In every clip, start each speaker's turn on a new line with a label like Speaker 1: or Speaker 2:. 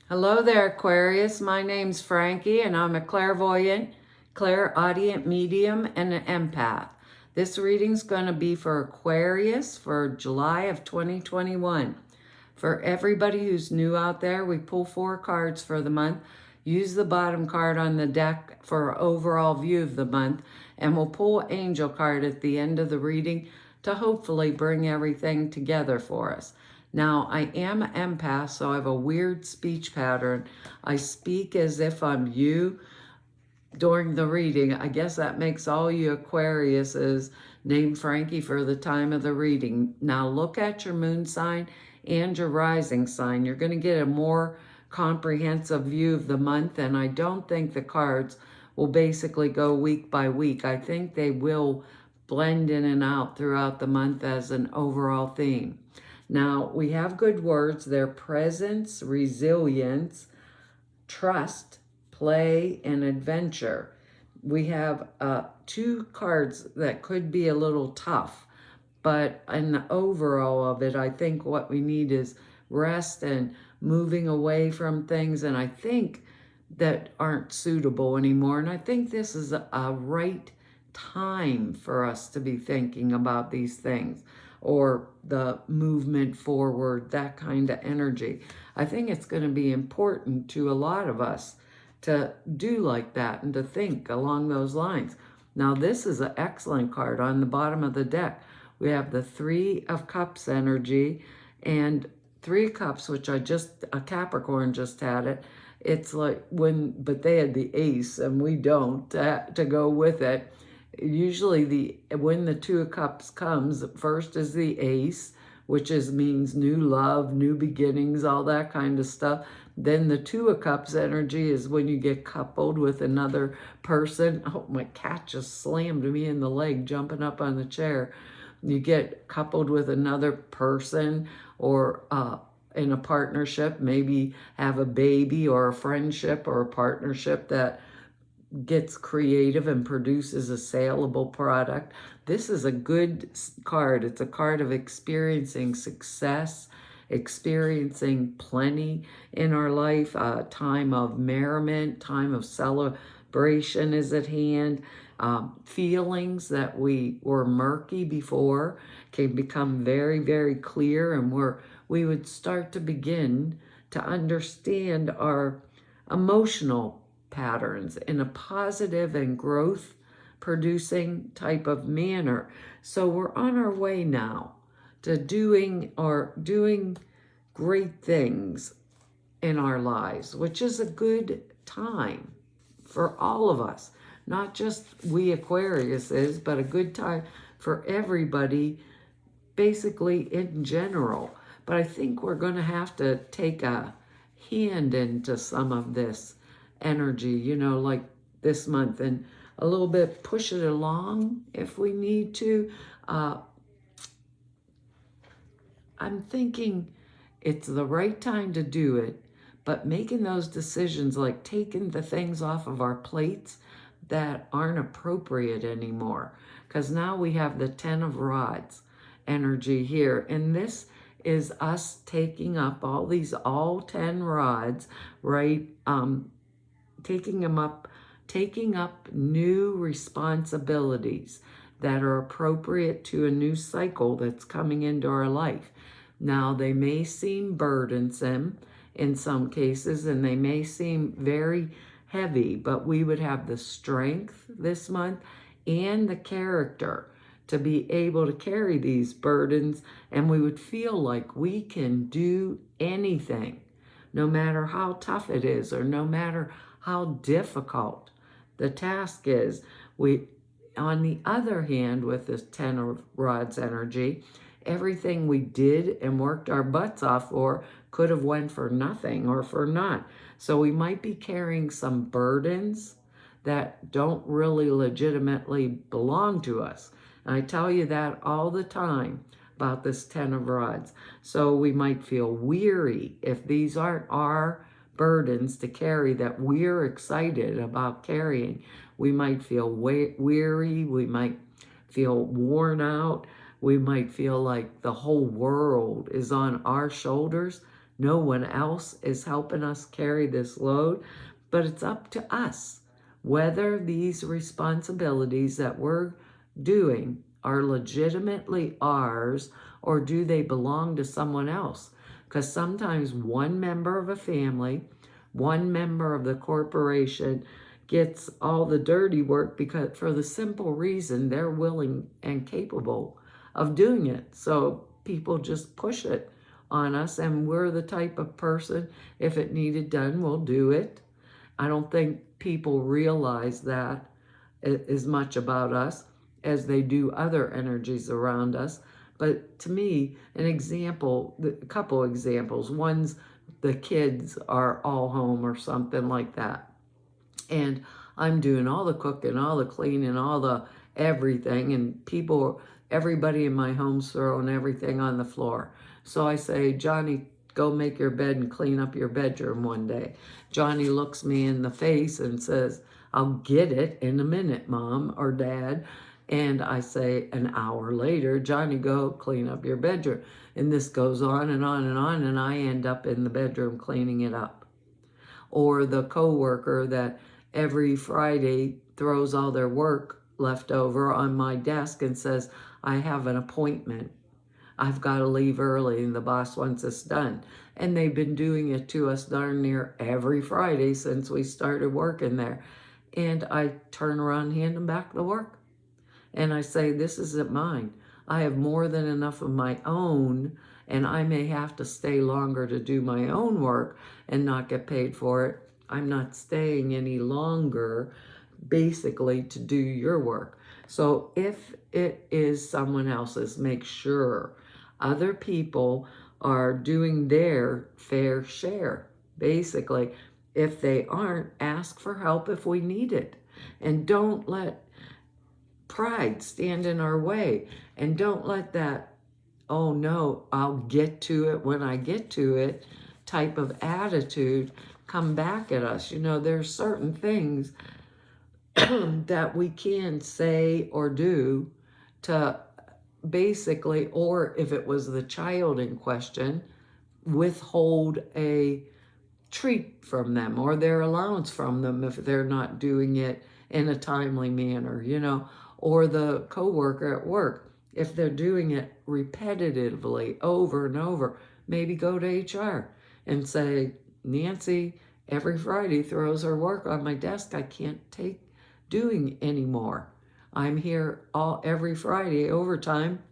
Speaker 1: Hello there, Aquarius. My name's Frankie, and I'm a clairvoyant, clairaudient medium, and an empath. This reading's going to be for Aquarius for July of 2021. For everybody who's new out there, we pull 4 cards for the month. Use the bottom card on the deck for an overall view of the month, and we'll pull an angel card at the end of the reading to hopefully bring everything together for us. Now, I am an empath, so I have a weird speech pattern. I speak as if I'm you during the reading. I guess that makes all you Aquariuses named Frankie for the time of the reading. Now, look at your moon sign and your rising sign. You're going to get a more comprehensive view of the month, and I don't think the cards will basically go week by week. I think they will blend in and out throughout the month as an overall theme. Now, we have good words. They're presence, resilience, trust, play, and adventure. We have 2 cards that could be a little tough, but in the overall of it, I think what we need is rest and moving away from things, and I think that aren't suitable anymore. And I think this is a right time for us to be thinking about these things, or the movement forward, that kind of energy. I think it's going to be important to a lot of us to do like that and to think along those lines. Now, this is an excellent card on the bottom of the deck. We have the 3 of Cups energy and 3 of Cups, which a Capricorn just had it. It's like but they had the Ace and we don't to go with it. Usually when the 2 of Cups comes, first is the Ace, which means new love, new beginnings, all that kind of stuff. Then the 2 of Cups energy is when you get coupled with another person. Oh, my cat just slammed me in the leg jumping up on the chair. You get coupled with another person, or in a partnership, maybe have a baby, or a friendship or a partnership that gets creative and produces a saleable product. This is a good card. It's a card of experiencing success, experiencing plenty in our life. A time of merriment, time of celebration is at hand. Feelings that we were murky before can become very, very clear, and we would start to begin to understand our emotional patterns in a positive and growth producing type of manner. So we're on our way now to doing great things in our lives, which is a good time for all of us, not just we Aquariuses, but a good time for everybody, basically in general. But I think we're going to have to take a hand into some of this energy, like this month, and a little bit push it along if we need to. I'm thinking it's the right time to do it, but making those decisions, like taking the things off of our plates that aren't appropriate anymore, because now we have the 10 of Rods energy here, and this is us taking up all 10 rods, right? Taking up new responsibilities that are appropriate to a new cycle that's coming into our life. Now, they may seem burdensome in some cases, and they may seem very heavy, but we would have the strength this month and the character to be able to carry these burdens, and we would feel like we can do anything, no matter how tough it is, or no matter how difficult the task is. On the other hand, with this 10 of Rods energy, everything we did and worked our butts off for could have went for nothing or for naught. So we might be carrying some burdens that don't really legitimately belong to us. And I tell you that all the time about this 10 of Rods. So we might feel weary if these aren't our burdens to carry that we're excited about carrying. We might feel weary. We might feel worn out. We might feel like the whole world is on our shoulders No one else is helping us carry this load, but it's up to us whether these responsibilities that we're doing are legitimately ours or do they belong to someone else. Because sometimes one member of a family, one member of the corporation gets all the dirty work because for the simple reason they're willing and capable of doing it. So people just push it on us, and we're the type of person, if it needed done, we'll do it. I don't think people realize that as much about us as they do other energies around us. But to me, an example, a couple examples. One's the kids are all home or something like that. And I'm doing all the cooking, all the cleaning, all the everything. And everybody in my home's throwing everything on the floor. So I say, Johnny, go make your bed and clean up your bedroom one day. Johnny looks me in the face and says, I'll get it in a minute, Mom or Dad. And I say an hour later, Johnny, go clean up your bedroom. And this goes on and on and on, and I end up in the bedroom cleaning it up. Or the coworker that every Friday throws all their work left over on my desk and says, I have an appointment. I've got to leave early and the boss wants us done. And they've been doing it to us darn near every Friday since we started working there. And I turn around and hand them back the work. And I say, this isn't mine. I have more than enough of my own, and I may have to stay longer to do my own work and not get paid for it. I'm not staying any longer, basically, to do your work. So if it is someone else's, make sure other people are doing their fair share. Basically, if they aren't, ask for help if we need it. And don't let pride stand in our way. And don't let that, oh no, I'll get to it when I get to it type of attitude come back at us. You know, there's certain things that we can say or do to basically, or if it was the child in question, withhold a treat from them or their allowance from them if they're not doing it in a timely manner, you know, or the coworker at work, if they're doing it repetitively over and over, maybe go to HR and say, Nancy, every Friday throws her work on my desk. I can't take doing anymore. I'm here every Friday overtime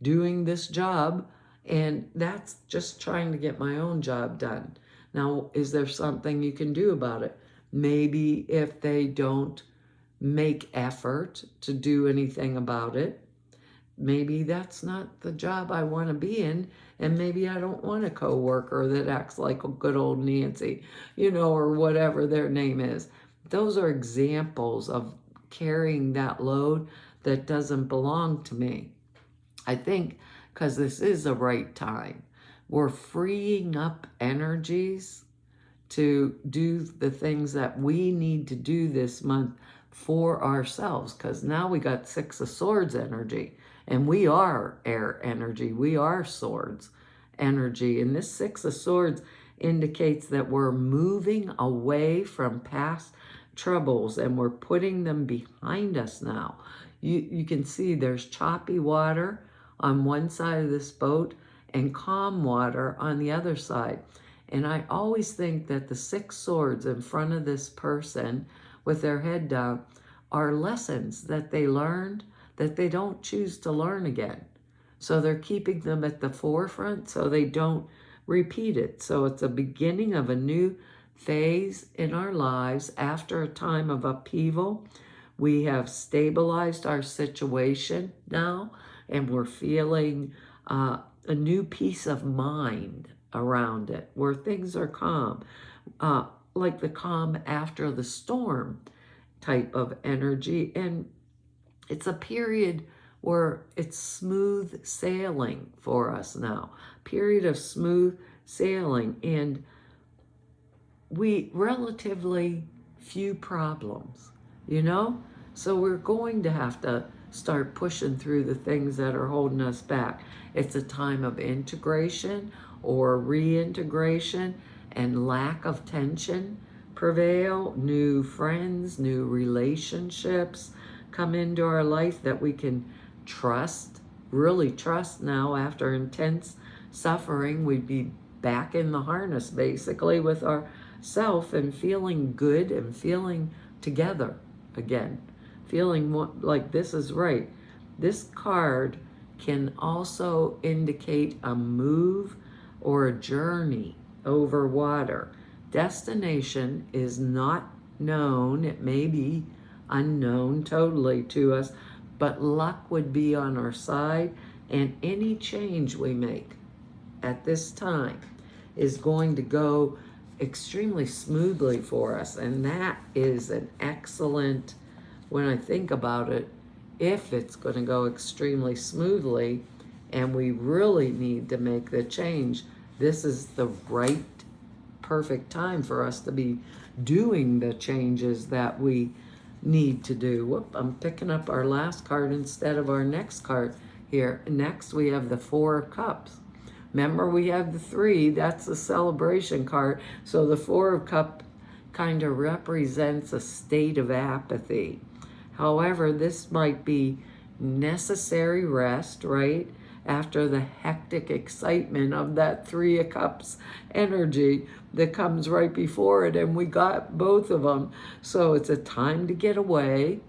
Speaker 1: doing this job, and that's just trying to get my own job done. Now, is there something you can do about it? Maybe if they don't make effort to do anything about it, maybe that's not the job I want to be in, and maybe I don't want a coworker that acts like a good old Nancy, you know, or whatever their name is. Those are examples of carrying that load that doesn't belong to me. I think because this is the right time. We're freeing up energies to do the things that we need to do this month for ourselves, because now we got Six of Swords energy, and we are air energy. We are swords energy. And this Six of Swords indicates that we're moving away from past troubles and we're putting them behind us now. You can see there's choppy water on one side of this boat and calm water on the other side. And I always think that the Six Swords in front of this person with their head down are lessons that they learned that they don't choose to learn again. So they're keeping them at the forefront so they don't repeat it. So it's a beginning of a new phase in our lives after a time of upheaval. We have stabilized our situation now, and we're feeling a new peace of mind around it, where things are calm, like the calm after the storm type of energy. And it's a period where it's smooth sailing for us now, period of smooth sailing, and we relatively few problems, you know? So we're going to have to start pushing through the things that are holding us back. It's a time of integration or reintegration and lack of tension prevail. New friends, new relationships come into our life that we can trust, really trust now. After intense suffering, we'd be back in the harness basically with ourself and feeling good and feeling together again, feeling like this is right. This card can also indicate a move or a journey over water. Destination is not known. It may be unknown totally to us, but luck would be on our side, and any change we make at this time is going to go extremely smoothly for us. And that is an excellent, when I think about it, if it's going to go extremely smoothly and we really need to make the change, this is the right, perfect time for us to be doing the changes that we need to do. Whoop, I'm picking up our last card instead of our next card here. Next, we have the Four of Cups. Remember, we have the 3, that's the celebration card. So the Four of Cups kind of represents a state of apathy. However, this might be necessary rest, right? After the hectic excitement of that 3 of Cups energy that comes right before it, and we got both of them. So it's a time to get away.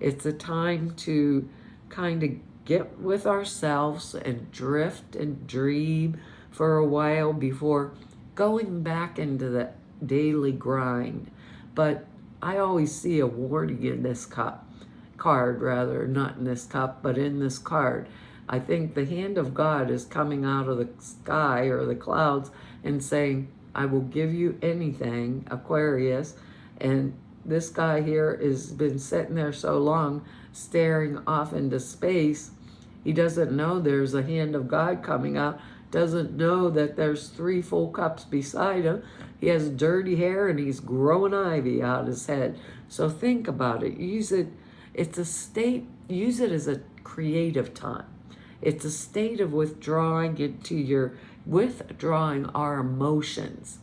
Speaker 1: It's a time to kind of get with ourselves and drift and dream for a while before going back into the daily grind. But I always see a warning in this card, rather, not in this cup, but in this card. I think the hand of God is coming out of the sky or the clouds and saying, I will give you anything, Aquarius. And this guy here has been sitting there so long, staring off into space. He doesn't know there's a hand of God coming out, doesn't know that there's 3 full cups beside him. He has dirty hair and he's growing ivy out his head. So think about it. Use it. It's a state, use it as a creative time. It's a state of withdrawing withdrawing our emotions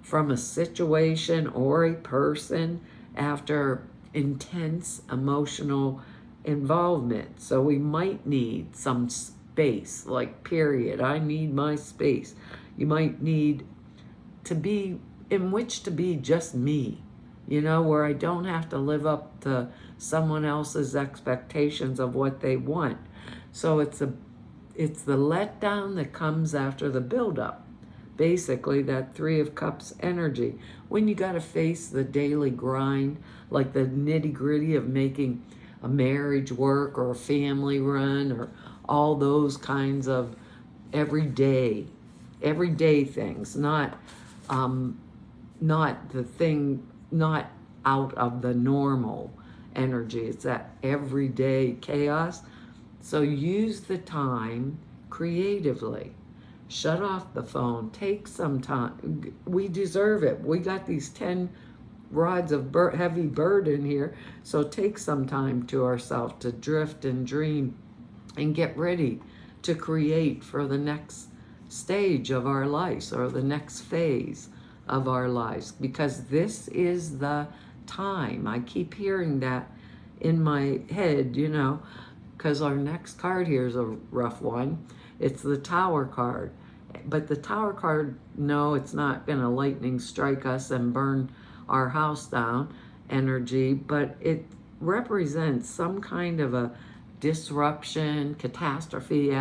Speaker 1: from a situation or a person after intense emotional involvement. So we might need some space, like period. I need my space. You might need to be in which to be just me, where I don't have to live up to someone else's expectations of what they want. So it's the letdown that comes after the buildup. Basically, that 3 of Cups energy. When you got to face the daily grind, like the nitty-gritty of making a marriage work or a family run or all those kinds of everyday things, not out of the normal energy. It's that everyday chaos. So use the time creatively. Shut off the phone. Take some time. We deserve it. We got these 10 rods of heavy burden here. So take some time to ourselves to drift and dream and get ready to create for the next stage of our lives or the next phase of our lives, because this is the time. I keep hearing that in my head, because our next card here is a rough one. It's the Tower card. But the Tower card, no, it's not going to lightning strike us and burn our house down energy, but it represents some kind of a disruption, catastrophe,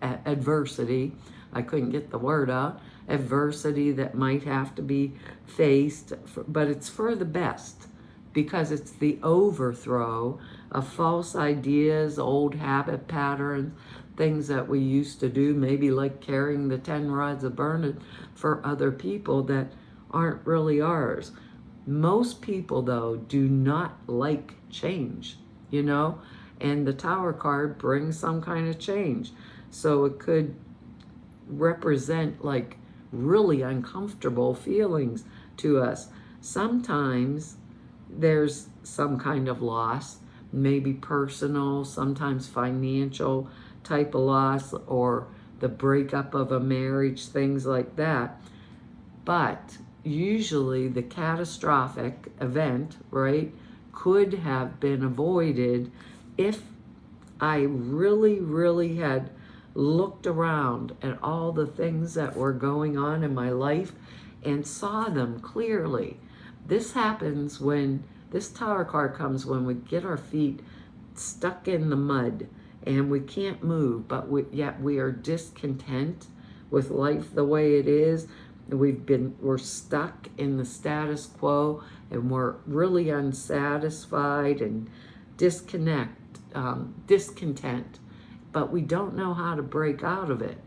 Speaker 1: adversity. I couldn't get the word out. Adversity that might have to be faced, but it's for the best, because it's the overthrow of false ideas, old habit patterns, things that we used to do, maybe like carrying the 10 rods of burden for other people that aren't really ours. Most people, though, do not like change, and the Tower card brings some kind of change. So it could represent like really uncomfortable feelings to us. Sometimes there's some kind of loss, maybe personal, sometimes financial type of loss, or the breakup of a marriage, things like that. But usually the catastrophic event, right, could have been avoided if I really, really had looked around at all the things that were going on in my life and saw them clearly. This happens when this tower card comes when we get our feet stuck in the mud and we can't move, but yet we are discontent with life the way it is. We're stuck in the status quo, and we're really unsatisfied and discontent, but we don't know how to break out of it.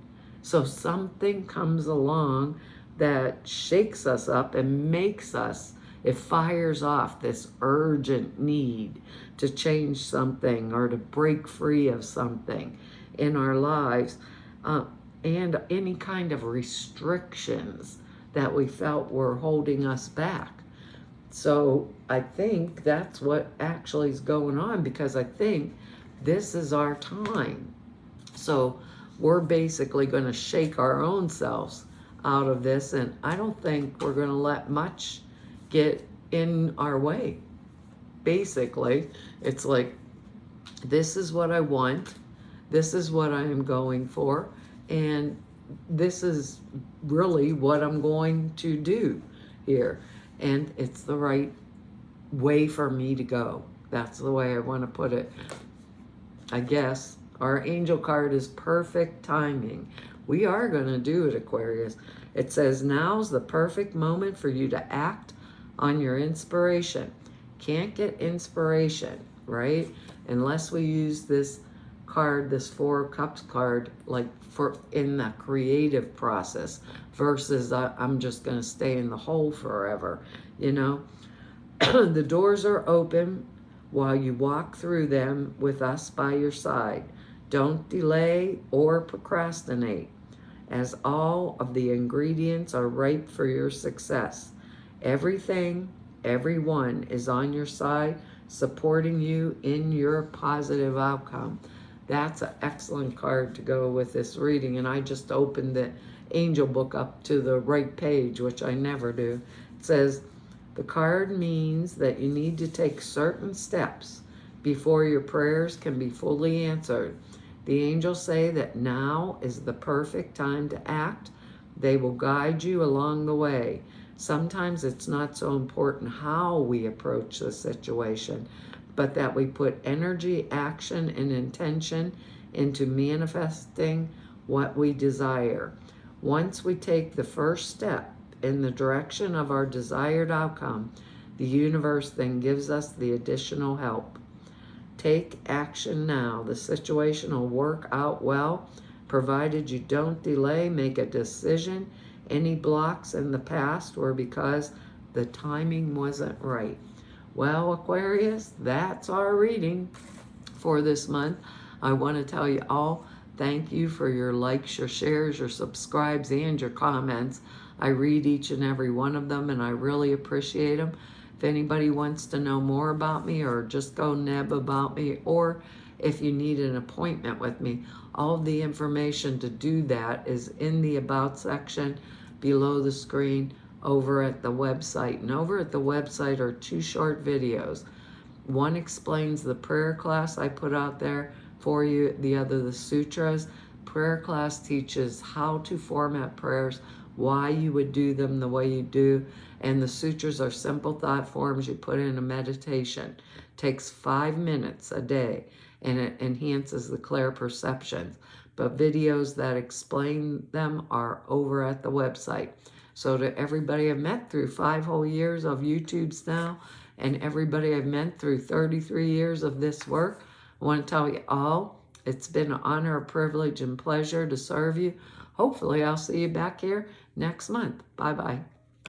Speaker 1: So something comes along that shakes us up and makes us, it fires off this urgent need to change something or to break free of something in our lives, and any kind of restrictions that we felt were holding us back. So I think that's what actually is going on, because I think this is our time. So we're basically going to shake our own selves out of this, and I don't think we're going to let much get in our way. Basically, it's like, this is what I want, this is what I am going for, and this is really what I'm going to do here, and it's the right way for me to go. That's the way I want to put it. I guess our angel card is perfect timing. We are going to do it, Aquarius. It says, now's the perfect moment for you to act on your inspiration. Can't get inspiration, right, unless we use this card, this Four of Cups card, like for in the creative process, versus I'm just going to stay in the hole forever, you know. The doors are open while you walk through them with us by your side. Don't delay or procrastinate, as all of the ingredients are ripe for your success. Everything, everyone is on your side, supporting you in your positive outcome. That's an excellent card to go with this reading. And I just opened the angel book up to the right page, which I never do. It says, the card means that you need to take certain steps before your prayers can be fully answered. The angels say that now is the perfect time to act. They will guide you along the way. Sometimes it's not so important how we approach the situation, but that we put energy, action, and intention into manifesting what we desire. Once we take the first step in the direction of our desired outcome, the universe then gives us the additional help. Take action now. The situation will work out well, provided you don't delay, make a decision. Any blocks in the past were because the timing wasn't right. Well, Aquarius, that's our reading for this month. I want to tell you all, thank you for your likes, your shares, your subscribes, and your comments. I read each and every one of them, and I really appreciate them. If anybody wants to know more about me, or just go neb about me, or if you need an appointment with me, all the information to do that is in the About section below the screen over at the website. And over at the website are 2 short videos. One explains the prayer class I put out there for you, the other the sutras. Prayer class teaches how to format prayers, why you would do them the way you do, and the sutras are simple thought forms you put in a meditation. Takes 5 minutes a day, and it enhances the clear perceptions. But videos that explain them are over at the website. So to everybody I've met through 5 whole years of YouTubes now, and everybody I've met through 33 years of this work, I want to tell you all, it's been an honor, a privilege, and pleasure to serve you. Hopefully I'll see you back here next month. Bye-bye.